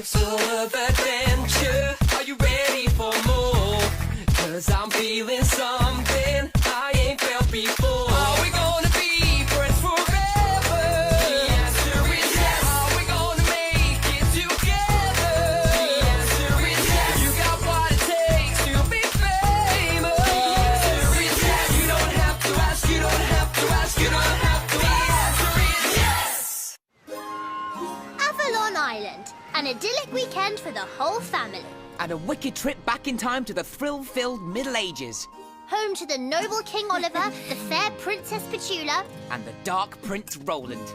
Life's full of adventure. Are you ready for more? 'Cause I'm feeling something I ain't felt before. Are we gonna be friends forever? The answer is yes. Are we gonna make it together? The answer is yes. You got what it takes to be famous. The answer is yes. You don't have to ask, you don't have to ask, you don't have to ask. The answer is yes. Avalon Island, an idyllic weekend for the whole family. And a wicked trip back in time to the thrill-filled Middle Ages. Home to the noble King Oliver, the fair Princess Petula. And the dark Prince Roland.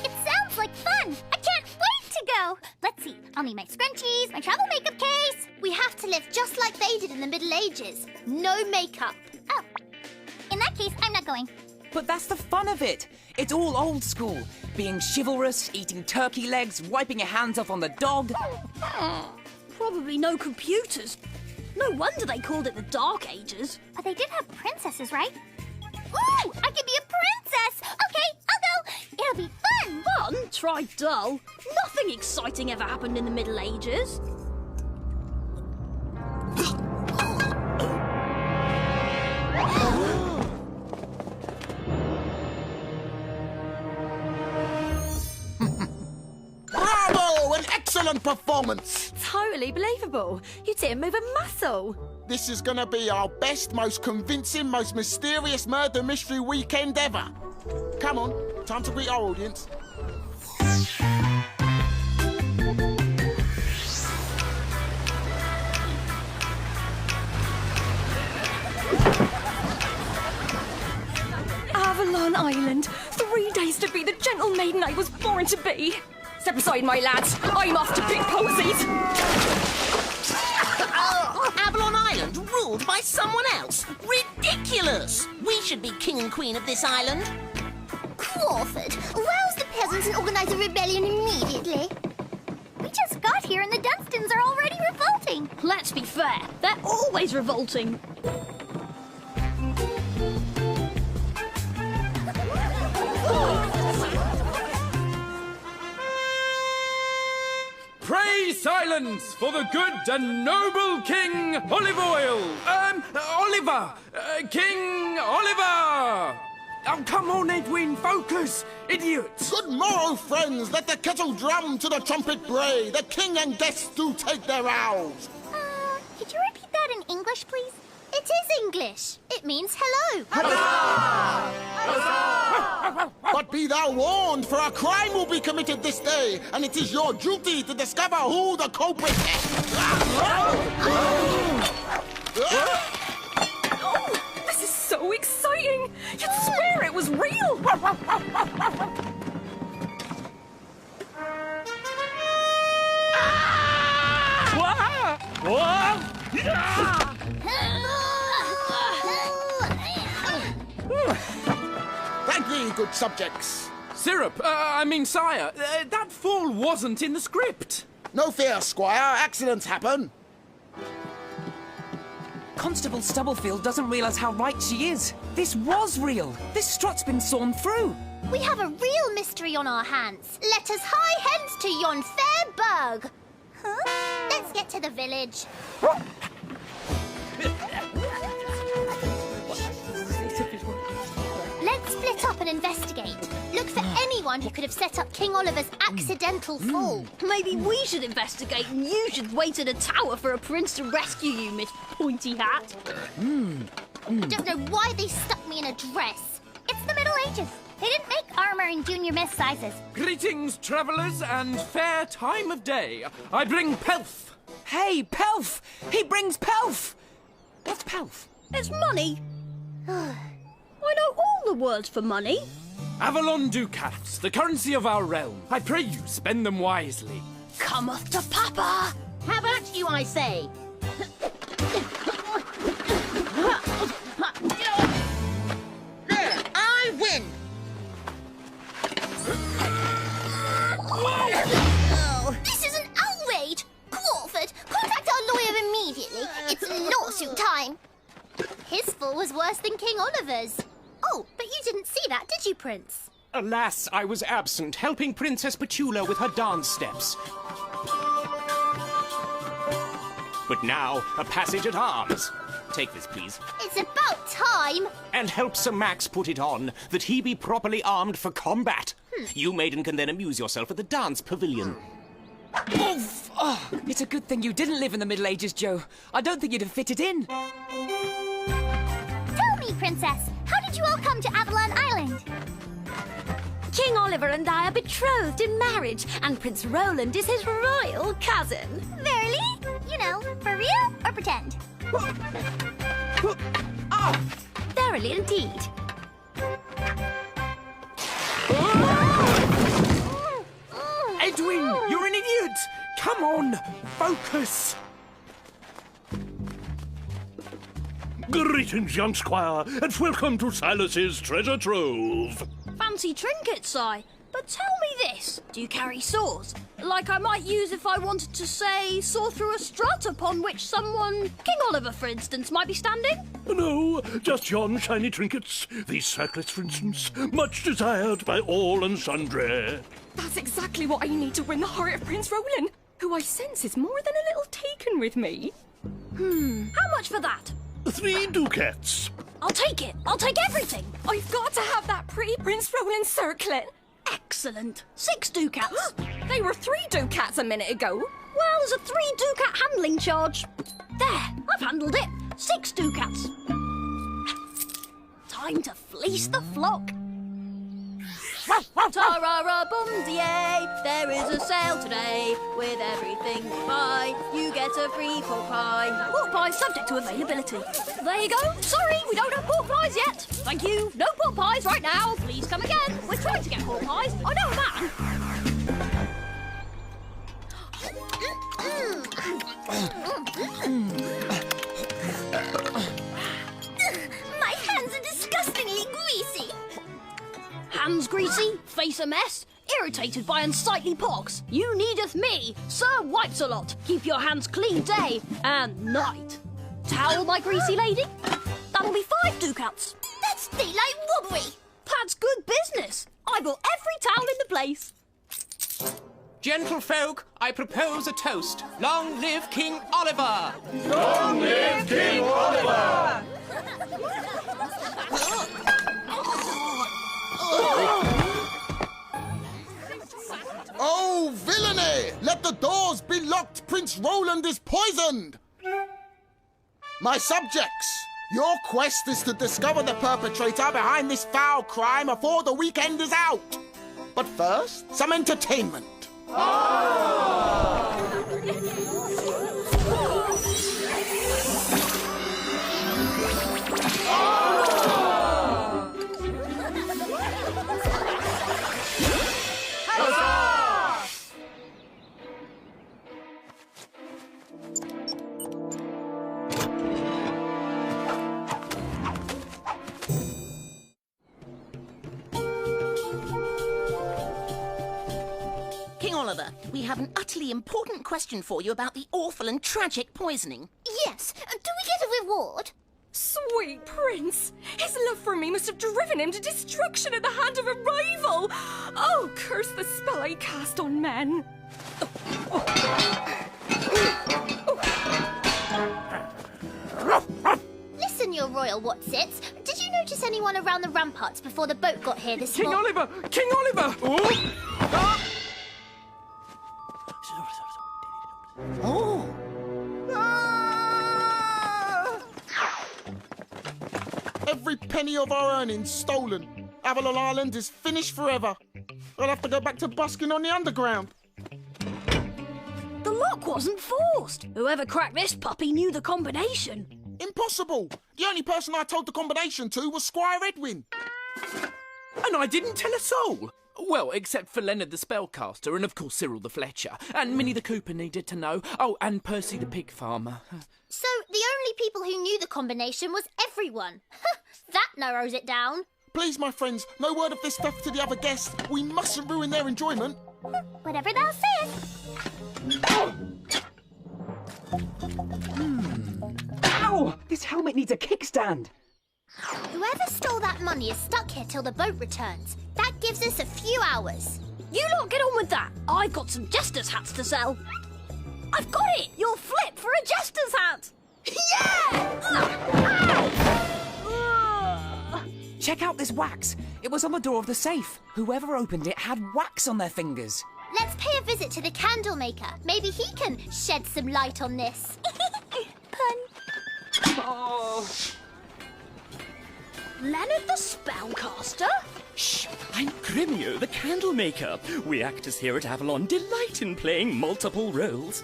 It sounds like fun! I can't wait to go! Let's see, I'll need my scrunchies, my travel makeup case. We have to live just like they did in the Middle Ages. No makeup. Oh, in that case, I'm not going. But that's the fun of it. It's all old school. Being chivalrous, eating turkey legs, wiping your hands off on the dog. Probably no computers. No wonder they called it the Dark Ages. But they did have princesses, right? Ooh, I can be a princess! Okay, I'll go! It'll be fun! Fun? Try dull. Nothing exciting ever happened in the Middle Ages. Bravo! An excellent performance! Totally believable. You didn't move a muscle. This is gonna be our best, most convincing, most mysterious murder mystery weekend ever. Come on, time to greet our audience. Avalon Island. 3 days to be the gentle maiden I was born to be. Step aside, my lads. I'm off to pick posies. Avalon Island ruled by someone else? Ridiculous! We should be king and queen of this island. Crawford, rouse the peasants and organize a rebellion immediately. We just got here and the Dunstans are already revolting. Let's be fair, they're always revolting. Pray silence for the good and noble King Oliver! King Oliver! Oh, come on, Edwin, focus, idiot! Good morrow, friends. Let the kettle drum to the trumpet bray. The king and guests do take their vows. Could you repeat that in English, please? It is English. It means hello. But be thou warned, for a crime will be committed this day, and it is your duty to discover who the culprit is. Oh, this is so exciting. You'd swear it was real. Thank ye, good subjects. Syrup, sire, that fall wasn't in the script. No fear, squire. Accidents happen. Constable Stubblefield doesn't realise how right she is. This was real. This strut's been sawn through. We have a real mystery on our hands. Let us hie hence to yon fair burg. Huh? Let's get to the village. Let's split up and investigate. Look for anyone who could have set up King Oliver's accidental fall. Maybe we should investigate and you should wait at a tower for a prince to rescue you, Miss Pointy Hat. I don't know why they stuck me in a dress. It's the Middle Ages. They didn't make armor in junior miss sizes. Greetings, travellers, and fair time of day. I bring pelf. Hey, pelf! He brings pelf! What's pelf? It's money. I know all the words for money. Avalon ducats, the currency of our realm. I pray you spend them wisely. Cometh to Papa. How about you, I say? There, I win! Oh, this is an outrage! Crawford, contact our lawyer immediately. It's lawsuit time. His fall was worse than King Oliver's. Oh, but you didn't see that, did you, Prince? Alas, I was absent, helping Princess Petula with her dance steps. But now, a passage at arms. Take this, please. It's about time. And help Sir Max put it on, that he be properly armed for combat. You maiden can then amuse yourself at the dance pavilion. Oof! Oh, it's a good thing you didn't live in the Middle Ages, Joe. I don't think you'd have fitted in. Tell me, Princess, how did you all come to Avalon Island? King Oliver and I are betrothed in marriage, and Prince Roland is his royal cousin. Verily? You know, for real or pretend? Verily indeed. Edwin, you're an idiot! Come on, focus! Greetings, young squire, and welcome to Silas's treasure trove. Fancy trinkets, Si. But tell me this, do you carry saws? Like I might use if I wanted to, say, saw through a strut upon which someone, King Oliver, for instance, might be standing? No, just yon shiny trinkets. These circlets, for instance, much desired by all and sundry. That's exactly what I need to win the heart of Prince Roland, who I sense is more than a little taken with me. How much for that? 3 ducats. I'll take it. I'll take everything. I've got to have that pretty Prince Roland circlet. Excellent. 6 ducats. They were 3 ducats a minute ago. Well, there's a 3 ducat handling charge. There, I've handled it. 6 ducats. Time to fleece the flock. Ta-ra-ra-bum-dee-ay, there is a sale today. With everything you buy, you get a free pork pie. Pork pie subject to availability. There you go. Sorry, we don't have pork pies yet. Thank you. No pork pies right now. Please come again. We're trying to get pork pies. I know a man. My hands are disgustingly greasy. Hands greasy, face a mess, irritated by unsightly pox. You needeth me, Sir Wipes-a-lot. Keep your hands clean day and night. Towel, my greasy lady? That'll be 5 ducats. That's daylight robbery. That's good business. I got every towel in the place. Gentlefolk, I propose a toast. Long live King Oliver! Long live King Oliver! Oh, villainy! Let the doors be locked. Prince Roland is poisoned. My subjects, your quest is to discover the perpetrator behind this foul crime before the weekend is out. But first, some entertainment. King Oliver, we have an utterly important question for you about the awful and tragic poisoning. Yes, do we get a reward? Sweet prince! His love for me must have driven him to destruction at the hand of a rival! Oh, curse the spell I cast on men! Listen, your royal whatsits. Did you notice anyone around the ramparts before the boat got here this King morning? Oliver! King Oliver! Oh! Every penny of our earnings stolen. Avalon Island is finished forever. I'll have to go back to busking on the underground. The lock wasn't forced. Whoever cracked this puppy knew the combination. Impossible! The only person I told the combination to was Squire Edwin. And I didn't tell a soul. Well, except for Leonard the Spellcaster, and of course Cyril the Fletcher, and Minnie the Cooper needed to know. Oh, and Percy the Pig Farmer. So the only people who knew the combination was everyone. That narrows it down. Please, my friends, no word of this stuff to the other guests. We mustn't ruin their enjoyment. Whatever thou sayest. Ow! This helmet needs a kickstand. Whoever stole that money is stuck here till the boat returns. That gives us a few hours. You lot get on with that. I've got some jester's hats to sell. I've got it! You'll flip for a jester's hat! Yeah! Check out this wax. It was on the door of the safe. Whoever opened it had wax on their fingers. Let's pay a visit to the candle maker. Maybe he can shed some light on this. Pun. Leonard the Spellcaster? Shh! I'm Grimio, the candle maker. We actors here at Avalon delight in playing multiple roles.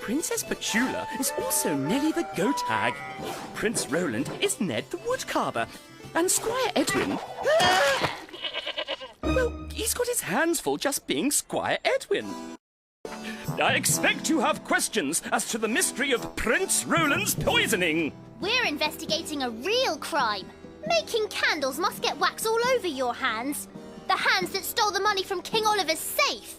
Princess Petula is also Nellie the goat hag. Prince Roland is Ned the woodcarver. And Squire Edwin... well, he's got his hands full just being Squire Edwin. I expect you have questions as to the mystery of Prince Roland's poisoning. We're investigating a real crime. Making candles must get wax all over your hands. The hands that stole the money from King Oliver's safe.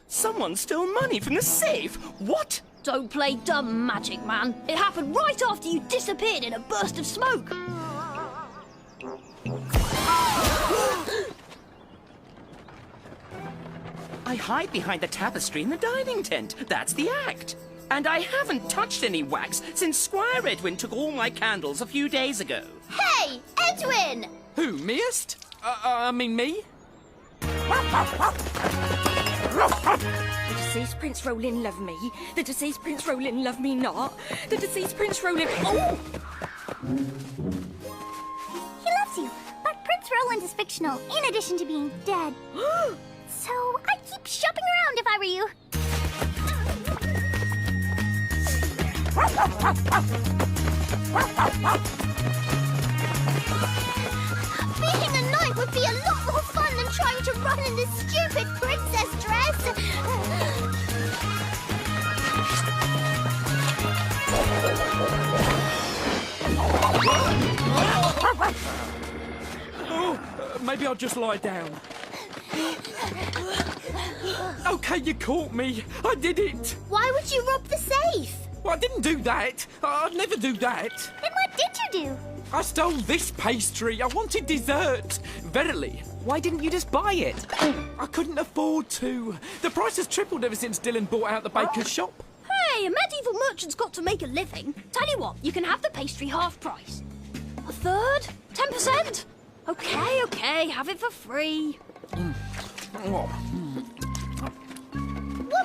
Someone stole money from the safe? What? Don't play dumb magic, man. It happened right after you disappeared in a burst of smoke. I hide behind the tapestry in the dining tent. That's the act. And I haven't touched any wax since Squire Edwin took all my candles a few days ago. Hey, Edwin! Who, meest? I mean me? The deceased Prince Roland love me. The deceased Prince Roland love me not. The deceased Prince Roland... Oh! He loves you, but Prince Roland is fictional, in addition to being dead. So I'd keep shopping around if I were you. Being a knight would be a lot more fun than trying to run in this stupid princess dress. Maybe I'll just lie down. Okay, you caught me. I did it. Why would you rob the safe? Well, I didn't do that. I'd never do that. Then what did you do? I stole this pastry. I wanted dessert. Verily. Why didn't you just buy it? I couldn't afford to. The price has tripled ever since Dylan bought out the baker's shop. Hey, a medieval merchant's got to make a living. Tell you what, you can have the pastry half price. A third? 10%? Okay, have it for free. One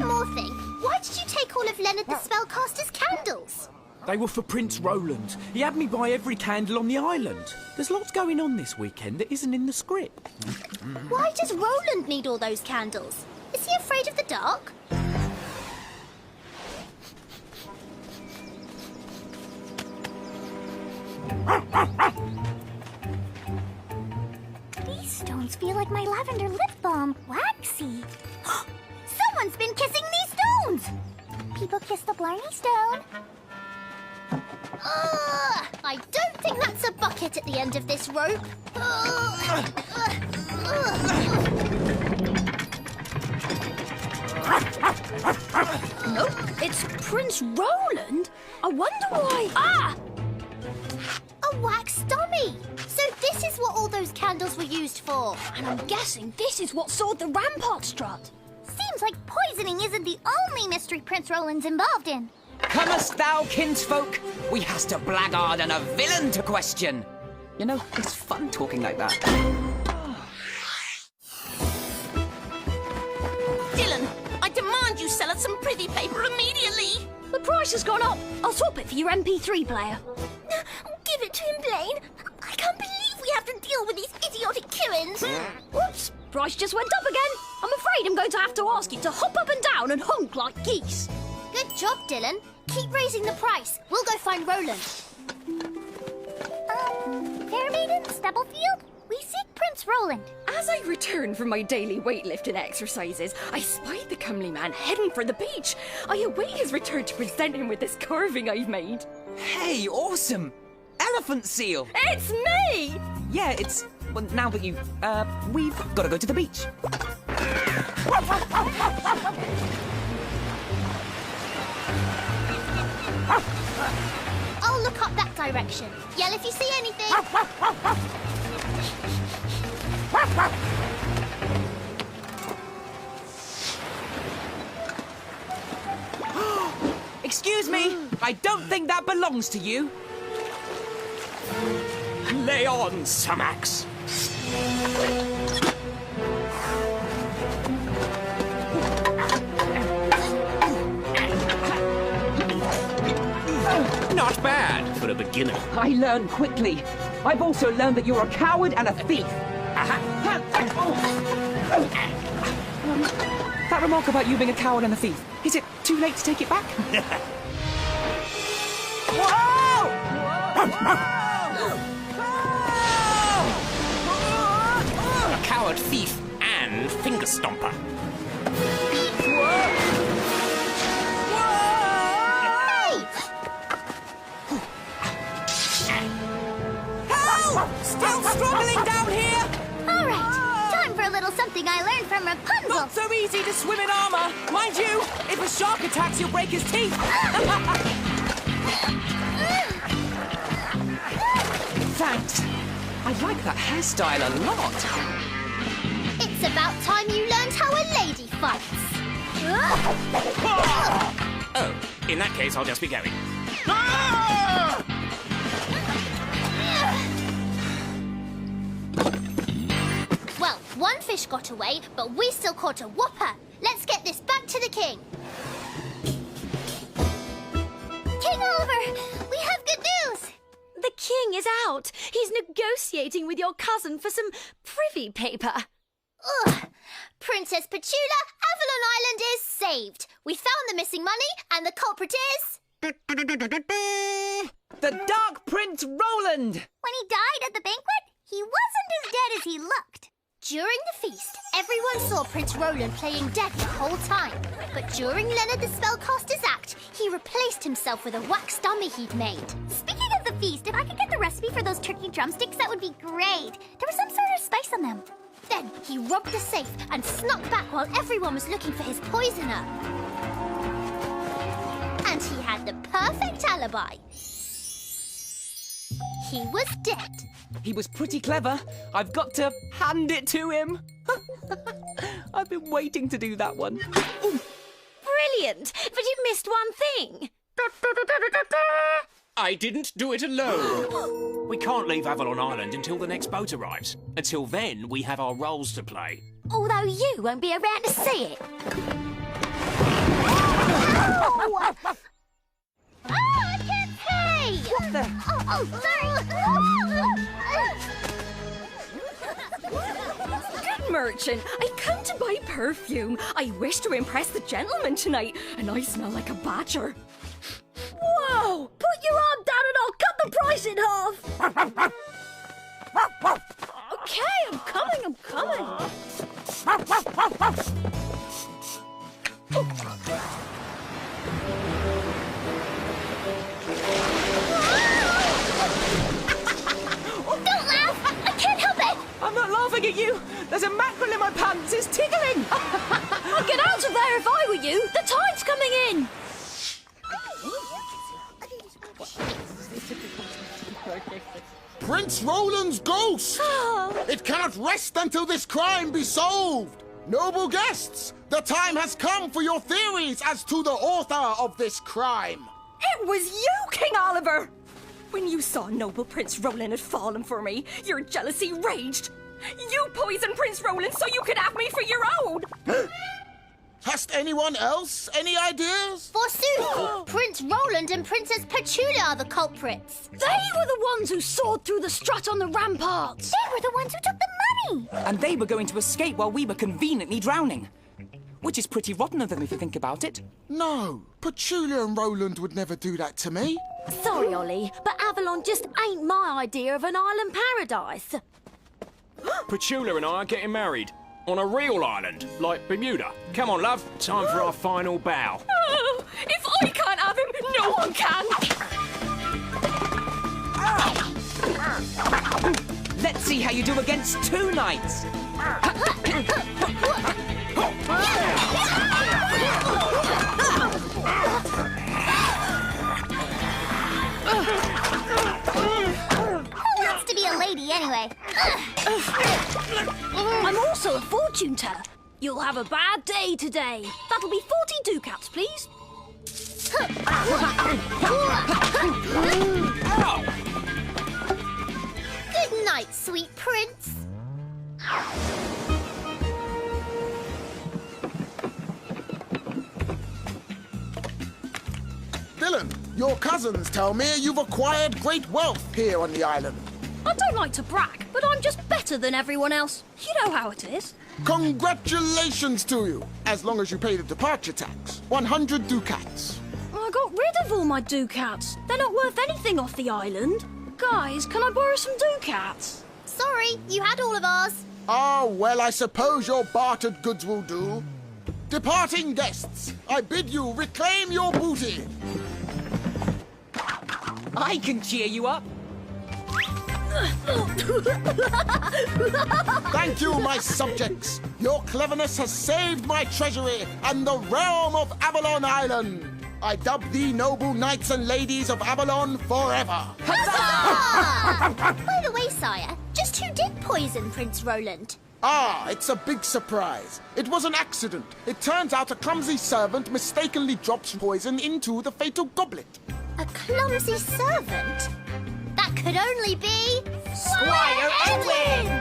more thing. Why did you take all of Leonard the Spellcaster's candles? They were for Prince Roland. He had me buy every candle on the island. There's lots going on this weekend that isn't in the script. Why does Roland need all those candles? Is he afraid of the dark? These stones feel like my lavender lip balm. Waxy. Someone's been kissing these stones! People kiss the Blarney Stone. I don't think that's a bucket at the end of this rope. Nope, it's Prince Roland. I wonder why... Ah! A wax dummy! So this is what all those candles were used for. And I'm guessing this is what sawed the rampart strut. Seems like poisoning isn't the only mystery Prince Roland's involved in. Comest thou, kinsfolk? We has to blackguard and a villain to question. You know, it's fun talking like that. Dylan, I demand you sell us some privy paper immediately. The price has gone up. I'll swap it for your MP3 player. Give it to him, Blaine. I can't believe we have to deal with these idiotic Kirins. Whoops, price just went up again. I'm afraid I'm going to have to ask you to hop up and down and honk like geese. Good job, Dylan. Keep raising the price. We'll go find Roland. Fair Maiden, Stubblefield? We seek Prince Roland. As I returned from my daily weightlifting exercises, I spied the comely man heading for the beach. I await his return to present him with this carving I've made. Hey, awesome! Elephant seal! It's me! Yeah, it's... Well, now that you... we've got to go to the beach. I'll look up that direction. Yell if you see anything. Excuse me, I don't think that belongs to you. Lay on, Sumax. Not bad for a beginner. I learn quickly. I've also learned that you're a coward and a thief. That remark about you being a coward and a thief, is it too late to take it back? A coward, thief, and finger stomper. Still struggling down here? All right, time for a little something I learned from Rapunzel. Not so easy to swim in armor. Mind you, if a shark attacks, you'll break his teeth. Thanks. I like that hairstyle a lot. It's about time you learned how a lady fights. Oh, in that case, I'll just be going. Well, one fish got away, but we still caught a whopper. Let's get this back to the king. King Oliver, we have good news. The king is out. He's negotiating with your cousin for some privy paper. Ugh. Princess Petula, Avalon Island is saved. We found the missing money, and the culprit is... The Dark Prince Roland! When he died at the banquet, he wasn't as dead as he looked. During the feast, everyone saw Prince Roland playing dead the whole time. But during Leonard the Spellcaster's act, he replaced himself with a wax dummy he'd made. Speaking of the feast, if I could get the recipe for those turkey drumsticks, that would be great. There was some sort of spice on them. Then he robbed the safe and snuck back while everyone was looking for his poisoner. And he had the perfect alibi. He was dead. He was pretty clever. I've got to hand it to him. I've been waiting to do that one. Brilliant! But you missed one thing. I didn't do it alone. We can't leave Avalon Island until the next boat arrives. Until then, we have our roles to play. Although you won't be around to see it. I can't pay! What the? Sorry! Good merchant, I come to buy perfume. I wish to impress the gentleman tonight, and I smell like a badger. Whoa! Put your arm down and I'll cut the price in half. Okay, I'm coming. Don't laugh! I can't help it! I'm not laughing at you. There's a mackerel in my pants. It's tickling. I'd get out of there if I were you. The tide's coming in. Prince Roland's ghost! It cannot rest until this crime be solved! Noble guests, the time has come for your theories as to the author of this crime! It was you, King Oliver! When you saw noble Prince Roland had fallen for me, your jealousy raged. You poisoned Prince Roland so you could have me for your own! Hast anyone else any ideas? Forsooth, Prince Roland and Princess Petula are the culprits. They were the ones who soared through the strut on the ramparts. They were the ones who took the money. And they were going to escape while we were conveniently drowning. Which is pretty rotten of them if you think about it. No, Petula and Roland would never do that to me. Sorry, Ollie, but Avalon just ain't my idea of an island paradise. Petula and I are getting married. On a real island, like Bermuda. Come on, love. Time for our final bow. Oh, if I can't have him, no one can! Let's see how you do against two knights. I'm also a fortune teller. You'll have a bad day today. That'll be 40 ducats, please. Good night, sweet prince. Dylan, your cousins tell me you've acquired great wealth here on the island. I don't like to brag, but I'm just better than everyone else. You know how it is. Congratulations to you, as long as you pay the departure tax. 100 ducats. I got rid of all my ducats. They're not worth anything off the island. Guys, can I borrow some ducats? Sorry, you had all of ours. Ah, well, I suppose your bartered goods will do. Departing guests, I bid you reclaim your booty. I can cheer you up. Thank you, my subjects. Your cleverness has saved my treasury and the realm of Avalon Island. I dub thee noble knights and ladies of Avalon forever. By the way, sire, just who did poison Prince Roland? Ah, it's a big surprise. It was an accident. It turns out a clumsy servant mistakenly dropped poison into the fatal goblet. A clumsy servant? That could only be... Squire Edwin!